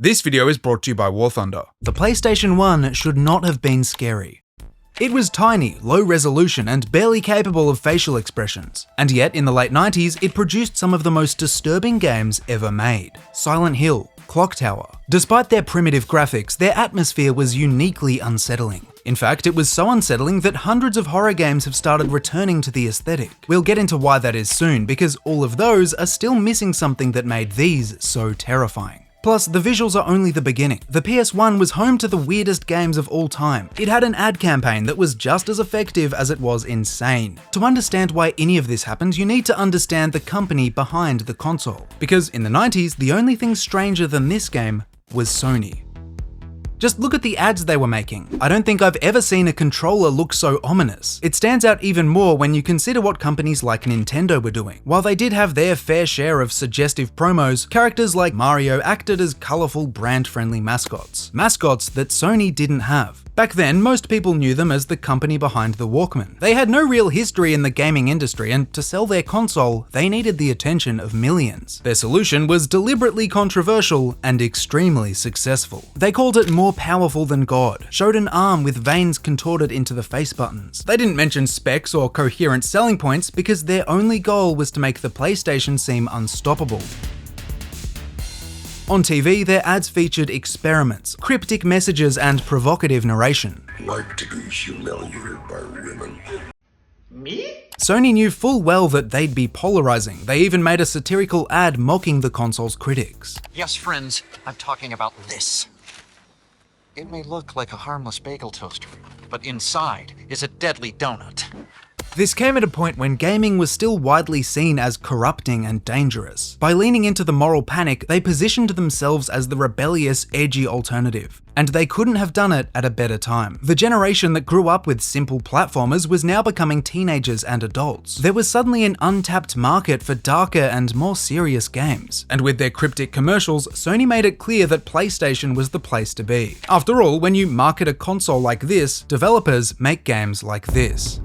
This video is brought to you by War Thunder. The PlayStation 1 should not have been scary. It was tiny, low resolution, and barely capable of facial expressions. And yet, in the late 90s, it produced some of the most disturbing games ever made. Silent Hill, Clock Tower. Despite their primitive graphics, their atmosphere was uniquely unsettling. In fact, it was so unsettling that hundreds of horror games have started returning to the aesthetic. We'll get into why that is soon, because all of those are still missing something that made these so terrifying. Plus, the visuals are only the beginning. The PS1 was home to the weirdest games of all time. It had an ad campaign that was just as effective as it was insane. To understand why any of this happened, you need to understand the company behind the console. Because in the 90s, the only thing stranger than this game was Sony. Just look at the ads they were making. I don't think I've ever seen a controller look so ominous. It stands out even more when you consider what companies like Nintendo were doing. While they did have their fair share of suggestive promos, characters like Mario acted as colourful, brand-friendly mascots. Mascots that Sony didn't have. Back then, most people knew them as the company behind the Walkman. They had no real history in the gaming industry, and to sell their console, they needed the attention of millions. Their solution was deliberately controversial and extremely successful. They called it more powerful than God, showed an arm with veins contorted into the face buttons. They didn't mention specs or coherent selling points because their only goal was to make the PlayStation seem unstoppable. On TV, their ads featured experiments, cryptic messages, and provocative narration. Like to be humiliated by women. Me? Sony knew full well that they'd be polarizing. They even made a satirical ad mocking the console's critics. Yes, friends, I'm talking about this. It may look like a harmless bagel toaster, but inside is a deadly donut. This came at a point when gaming was still widely seen as corrupting and dangerous. By leaning into the moral panic, they positioned themselves as the rebellious, edgy alternative. And they couldn't have done it at a better time. The generation that grew up with simple platformers was now becoming teenagers and adults. There was suddenly an untapped market for darker and more serious games. And with their cryptic commercials, Sony made it clear that PlayStation was the place to be. After all, when you market a console like this, developers make games like this.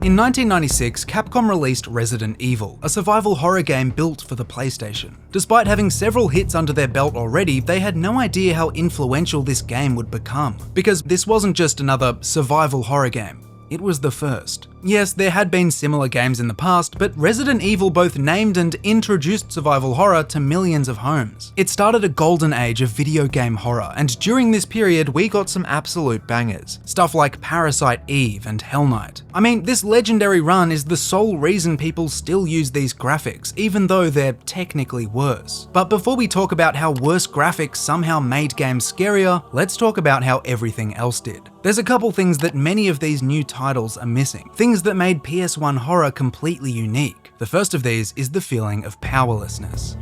In 1996, Capcom released Resident Evil, a survival horror game built for the PlayStation. Despite having several hits under their belt already, they had no idea how influential this game would become. Because this wasn't just another survival horror game. It was the first. Yes, there had been similar games in the past, but Resident Evil both named and introduced survival horror to millions of homes. It started a golden age of video game horror, and during this period we got some absolute bangers. Stuff like Parasite Eve and Hell Night. I mean, this legendary run is the sole reason people still use these graphics, even though they're technically worse. But before we talk about how worse graphics somehow made games scarier, let's talk about how everything else did. There's a couple things that many of these new titles are missing. Things that made PS1 horror completely unique. The first of these is the feeling of powerlessness.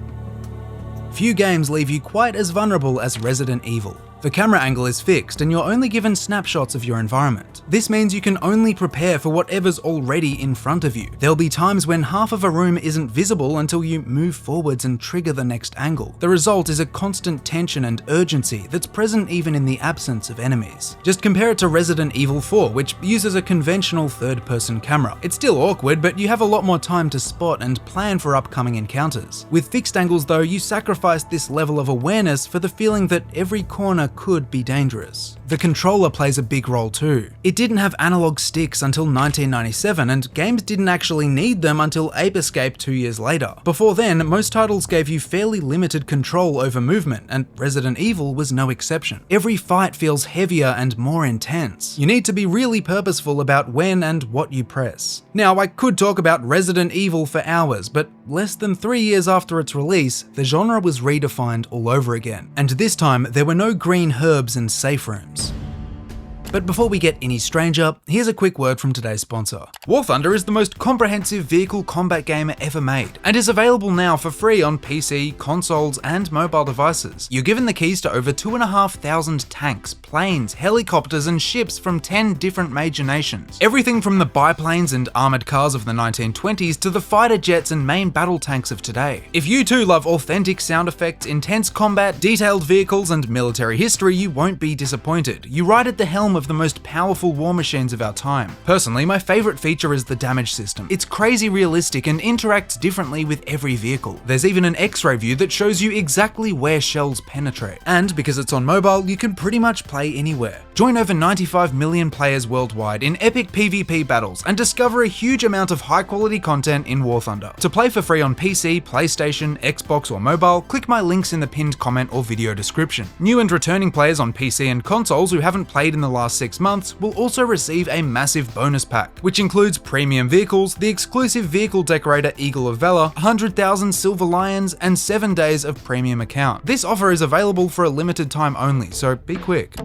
Few games leave you quite as vulnerable as Resident Evil. The camera angle is fixed and you're only given snapshots of your environment. This means you can only prepare for whatever's already in front of you. There'll be times when half of a room isn't visible until you move forwards and trigger the next angle. The result is a constant tension and urgency that's present even in the absence of enemies. Just compare it to Resident Evil 4, which uses a conventional third-person camera. It's still awkward, but you have a lot more time to spot and plan for upcoming encounters. With fixed angles though, you sacrifice this level of awareness for the feeling that every corner could be dangerous. The controller plays a big role too. It didn't have analog sticks until 1997, and games didn't actually need them until Ape Escape 2 years later. Before then, most titles gave you fairly limited control over movement, and Resident Evil was no exception. Every fight feels heavier and more intense. You need to be really purposeful about when and what you press. Now, I could talk about Resident Evil for hours, but less than 3 years after its release, the genre was redefined all over again. And this time, there were no green herbs and safe rooms. But before we get any stranger, here's a quick word from today's sponsor. War Thunder is the most comprehensive vehicle combat game ever made, and is available now for free on PC, consoles, and mobile devices. You're given the keys to over 2,500 tanks, planes, helicopters, and ships from 10 different major nations. Everything from the biplanes and armored cars of the 1920s to the fighter jets and main battle tanks of today. If you too love authentic sound effects, intense combat, detailed vehicles, and military history, you won't be disappointed. You ride at the helm of of the most powerful war machines of our time. Personally, my favourite feature is the damage system. It's crazy realistic and interacts differently with every vehicle. There's even an X-ray view that shows you exactly where shells penetrate. And because it's on mobile, you can pretty much play anywhere. Join over 95 million players worldwide in epic PvP battles and discover a huge amount of high-quality content in War Thunder. To play for free on PC, PlayStation, Xbox or mobile, click my links in the pinned comment or video description. New and returning players on PC and consoles who haven't played in the last 6 months will also receive a massive bonus pack, which includes premium vehicles, the exclusive vehicle decorator Eagle of Valor, 100,000 Silver Lions, and 7 days of premium account. This offer is available for a limited time only, so be quick.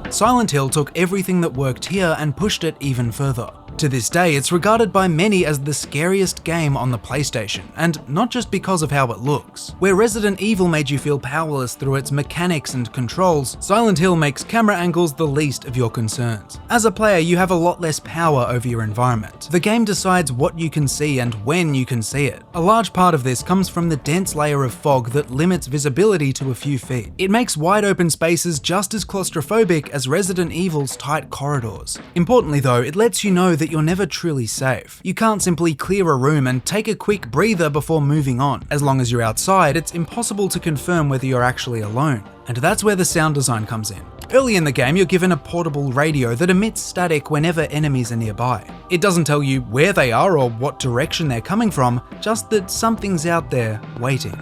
Silent Hill took everything that worked here and pushed it even further. To this day, it's regarded by many as the scariest game on the PlayStation, and not just because of how it looks. Where Resident Evil made you feel powerless through its mechanics and controls, Silent Hill makes camera angles the least of your concerns. As a player, you have a lot less power over your environment. The game decides what you can see and when you can see it. A large part of this comes from the dense layer of fog that limits visibility to a few feet. It makes wide open spaces just as claustrophobic as Resident Evil's tight corridors. Importantly though, it lets you know that you're never truly safe. You can't simply clear a room and take a quick breather before moving on. As long as you're outside, it's impossible to confirm whether you're actually alone. And that's where the sound design comes in. Early in the game, you're given a portable radio that emits static whenever enemies are nearby. It doesn't tell you where they are or what direction they're coming from, just that something's out there waiting.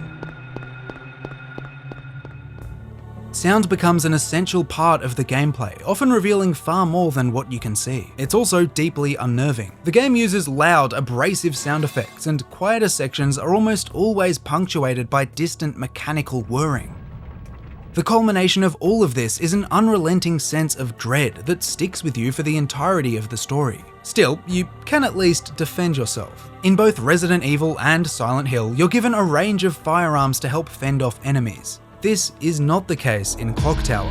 Sound becomes an essential part of the gameplay, often revealing far more than what you can see. It's also deeply unnerving. The game uses loud, abrasive sound effects, and quieter sections are almost always punctuated by distant mechanical whirring. The culmination of all of this is an unrelenting sense of dread that sticks with you for the entirety of the story. Still, you can at least defend yourself. In both Resident Evil and Silent Hill, you're given a range of firearms to help fend off enemies. This is not the case in Clock Tower,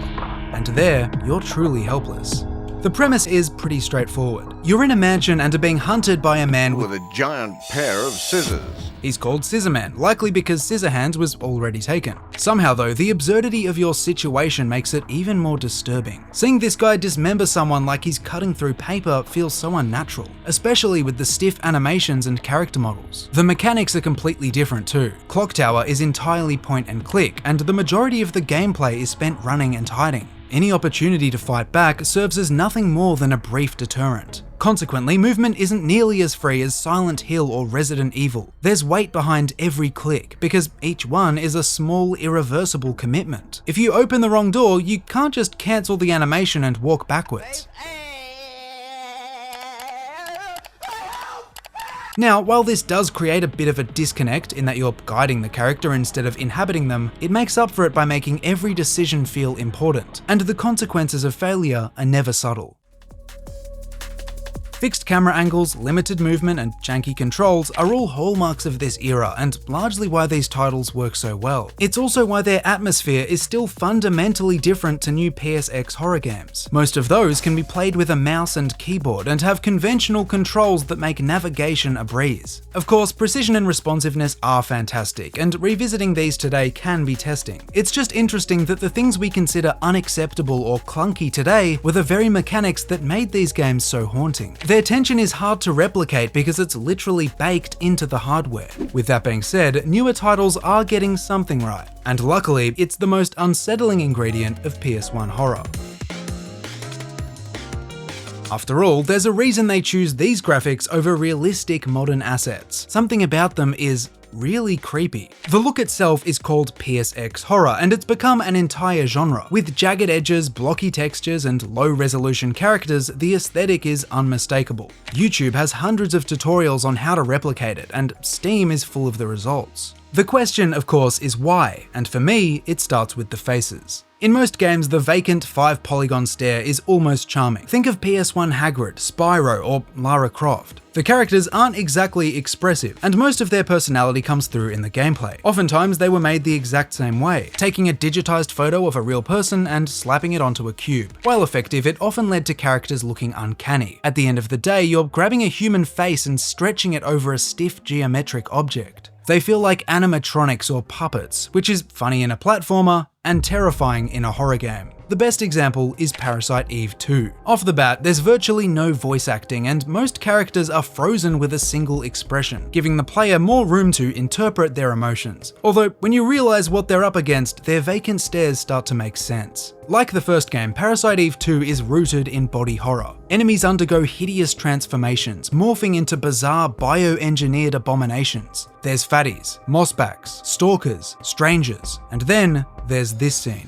and there, you're truly helpless. The premise is pretty straightforward. You're in a mansion and are being hunted by a man with a giant pair of scissors. He's called Scissorman, likely because Scissorhands was already taken. Somehow though, the absurdity of your situation makes it even more disturbing. Seeing this guy dismember someone like he's cutting through paper feels so unnatural, especially with the stiff animations and character models. The mechanics are completely different too. Clock Tower is entirely point and click, and the majority of the gameplay is spent running and hiding. Any opportunity to fight back serves as nothing more than a brief deterrent. Consequently, movement isn't nearly as free as Silent Hill or Resident Evil. There's weight behind every click, because each one is a small, irreversible commitment. If you open the wrong door, you can't just cancel the animation and walk backwards. Now, while this does create a bit of a disconnect in that you're guiding the character instead of inhabiting them, it makes up for it by making every decision feel important, and the consequences of failure are never subtle. Fixed camera angles, limited movement, and janky controls are all hallmarks of this era and largely why these titles work so well. It's also why their atmosphere is still fundamentally different to new PSX horror games. Most of those can be played with a mouse and keyboard and have conventional controls that make navigation a breeze. Of course, precision and responsiveness are fantastic, and revisiting these today can be testing. It's just interesting that the things we consider unacceptable or clunky today were the very mechanics that made these games so haunting. Their tension is hard to replicate because it's literally baked into the hardware. With that being said, newer titles are getting something right, and luckily, it's the most unsettling ingredient of PS1 horror. After all, there's a reason they choose these graphics over realistic modern assets. Something about them is really creepy. The look itself is called PSX horror, and it's become an entire genre. With jagged edges, blocky textures, and low-resolution characters, the aesthetic is unmistakable. YouTube has hundreds of tutorials on how to replicate it, and Steam is full of the results. The question, of course, is why, and for me, it starts with the faces. In most games, the vacant 5-polygon stare is almost charming. Think of PS1 Hagrid, Spyro, or Lara Croft. The characters aren't exactly expressive, and most of their personality comes through in the gameplay. Oftentimes, they were made the exact same way, taking a digitized photo of a real person and slapping it onto a cube. While effective, it often led to characters looking uncanny. At the end of the day, you're grabbing a human face and stretching it over a stiff geometric object. They feel like animatronics or puppets, which is funny in a platformer and terrifying in a horror game. The best example is Parasite Eve 2. Off the bat, there's virtually no voice acting, and most characters are frozen with a single expression, giving the player more room to interpret their emotions. Although, when you realize what they're up against, their vacant stares start to make sense. Like the first game, Parasite Eve 2 is rooted in body horror. Enemies undergo hideous transformations, morphing into bizarre bioengineered abominations. There's fatties, mossbacks, stalkers, strangers, and then there's this scene.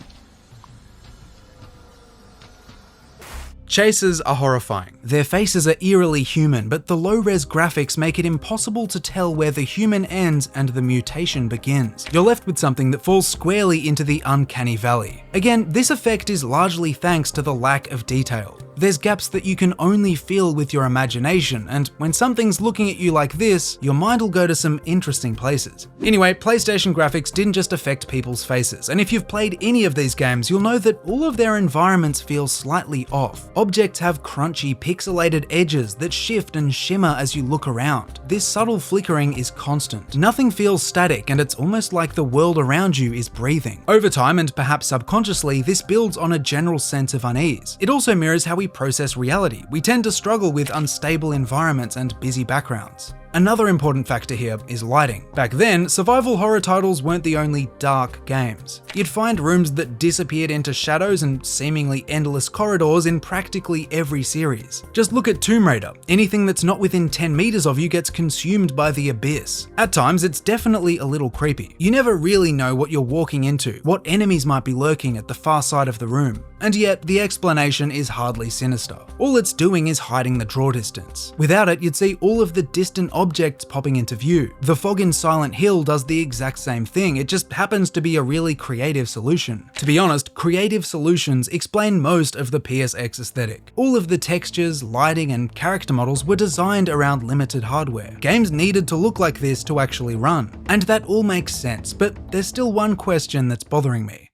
Chasers are horrifying. Their faces are eerily human, but the low-res graphics make it impossible to tell where the human ends and the mutation begins. You're left with something that falls squarely into the uncanny valley. Again, this effect is largely thanks to the lack of detail. There's gaps that you can only fill with your imagination, and when something's looking at you like this, your mind will go to some interesting places. Anyway, PlayStation graphics didn't just affect people's faces, and if you've played any of these games, you'll know that all of their environments feel slightly off. Objects have crunchy, pixelated edges that shift and shimmer as you look around. This subtle flickering is constant. Nothing feels static, and it's almost like the world around you is breathing. Over time, and perhaps subconsciously, this builds on a general sense of unease. It also mirrors how we process reality. We tend to struggle with unstable environments and busy backgrounds. Another important factor here is lighting. Back then, survival horror titles weren't the only dark games. You'd find rooms that disappeared into shadows and seemingly endless corridors in practically every series. Just look at Tomb Raider. Anything that's not within 10 meters of you gets consumed by the abyss. At times, it's definitely a little creepy. You never really know what you're walking into, what enemies might be lurking at the far side of the room. And yet, the explanation is hardly sinister. All it's doing is hiding the draw distance. Without it, you'd see all of the distant objects popping into view. The fog in Silent Hill does the exact same thing, it just happens to be a really creative solution. To be honest, creative solutions explain most of the PSX aesthetic. All of the textures, lighting, and character models were designed around limited hardware. Games needed to look like this to actually run. And that all makes sense, but there's still one question that's bothering me.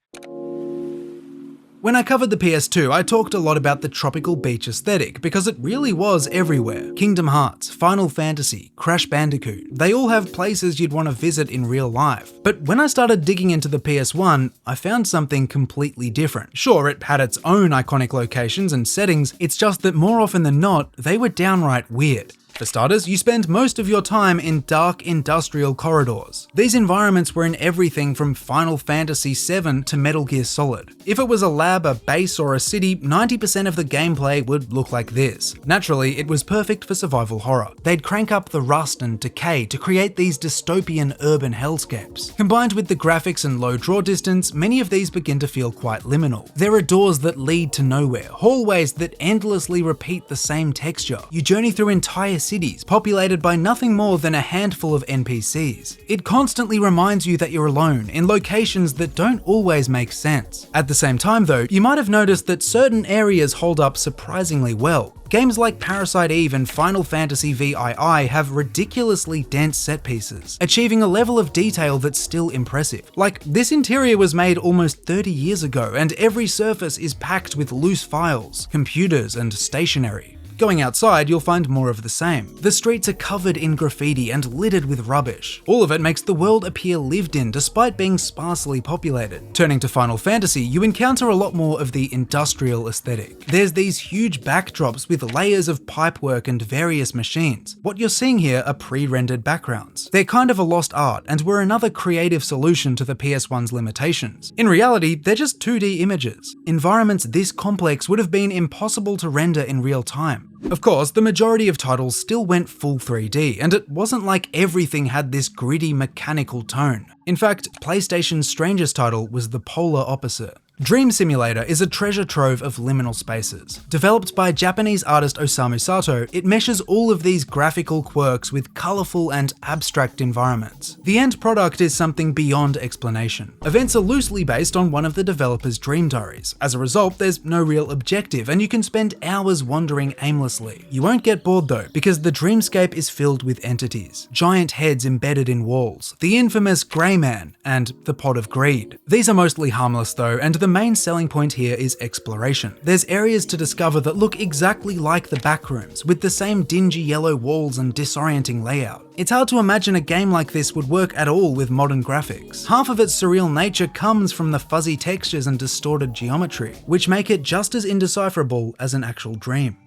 When I covered the PS2, I talked a lot about the tropical beach aesthetic because it really was everywhere. Kingdom Hearts, Final Fantasy, Crash Bandicoot, they all have places you'd want to visit in real life. But when I started digging into the PS1, I found something completely different. Sure, it had its own iconic locations and settings, it's just that more often than not, they were downright weird. For starters, you spend most of your time in dark industrial corridors. These environments were in everything from Final Fantasy VII to Metal Gear Solid. If it was a lab, a base, or a city, 90% of the gameplay would look like this. Naturally, it was perfect for survival horror. They'd crank up the rust and decay to create these dystopian urban hellscapes. Combined with the graphics and low draw distance, many of these begin to feel quite liminal. There are doors that lead to nowhere, hallways that endlessly repeat the same texture. You journey through entire cities populated by nothing more than a handful of NPCs. It constantly reminds you that you're alone in locations that don't always make sense. At the same time though, you might have noticed that certain areas hold up surprisingly well. Games like Parasite Eve and Final Fantasy VII have ridiculously dense set pieces, achieving a level of detail that's still impressive. Like, this interior was made almost 30 years ago, and every surface is packed with loose files, computers, and stationery. Going outside, you'll find more of the same. The streets are covered in graffiti and littered with rubbish. All of it makes the world appear lived in despite being sparsely populated. Turning to Final Fantasy, you encounter a lot more of the industrial aesthetic. There's these huge backdrops with layers of pipework and various machines. What you're seeing here are pre-rendered backgrounds. They're kind of a lost art and were another creative solution to the PS1's limitations. In reality, they're just 2D images. Environments this complex would have been impossible to render in real time. Of course, the majority of titles still went full 3D, and it wasn't like everything had this gritty mechanical tone. In fact, PlayStation's strangest title was the polar opposite. Dream Simulator is a treasure trove of liminal spaces. Developed by Japanese artist Osamu Sato, it meshes all of these graphical quirks with colourful and abstract environments. The end product is something beyond explanation. Events are loosely based on one of the developer's dream diaries. As a result, there's no real objective, and you can spend hours wandering aimlessly. You won't get bored though, because the dreamscape is filled with entities. Giant heads embedded in walls, the infamous Grey Man, and the Pot of Greed. These are mostly harmless though, and the main selling point here is exploration. There's areas to discover that look exactly like the backrooms, with the same dingy yellow walls and disorienting layout. It's hard to imagine a game like this would work at all with modern graphics. Half of its surreal nature comes from the fuzzy textures and distorted geometry, which make it just as indecipherable as an actual dream.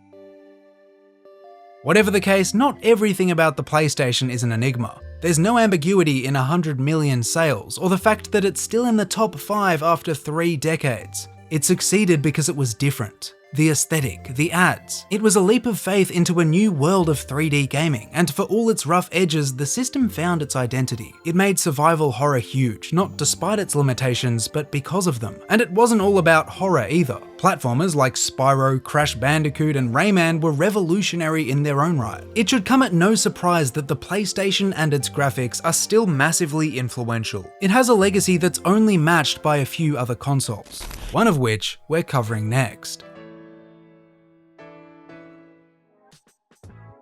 Whatever the case, not everything about the PlayStation is an enigma. There's no ambiguity in 100 million sales, or the fact that it's still in the top 5 after 3 decades. It succeeded because it was different. The aesthetic, the ads. It was a leap of faith into a new world of 3D gaming, and for all its rough edges, the system found its identity. It made survival horror huge, not despite its limitations, but because of them. And it wasn't all about horror either. Platformers like Spyro, Crash Bandicoot, and Rayman were revolutionary in their own right. It should come at no surprise that the PlayStation and its graphics are still massively influential. It has a legacy that's only matched by a few other consoles, one of which we're covering next.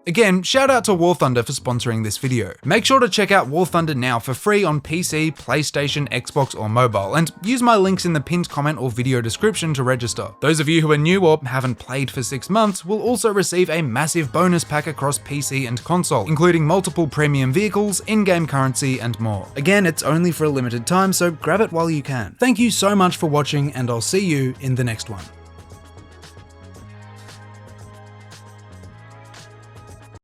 Again, shout out to War Thunder for sponsoring this video. Make sure to check out War Thunder now for free on PC, PlayStation, Xbox, or mobile, and use my links in the pinned comment or video description to register. Those of you who are new or haven't played for 6 months will also receive a massive bonus pack across PC and console, including multiple premium vehicles, in-game currency, and more. Again, it's only for a limited time, so grab it while you can. Thank you so much for watching, and I'll see you in the next one.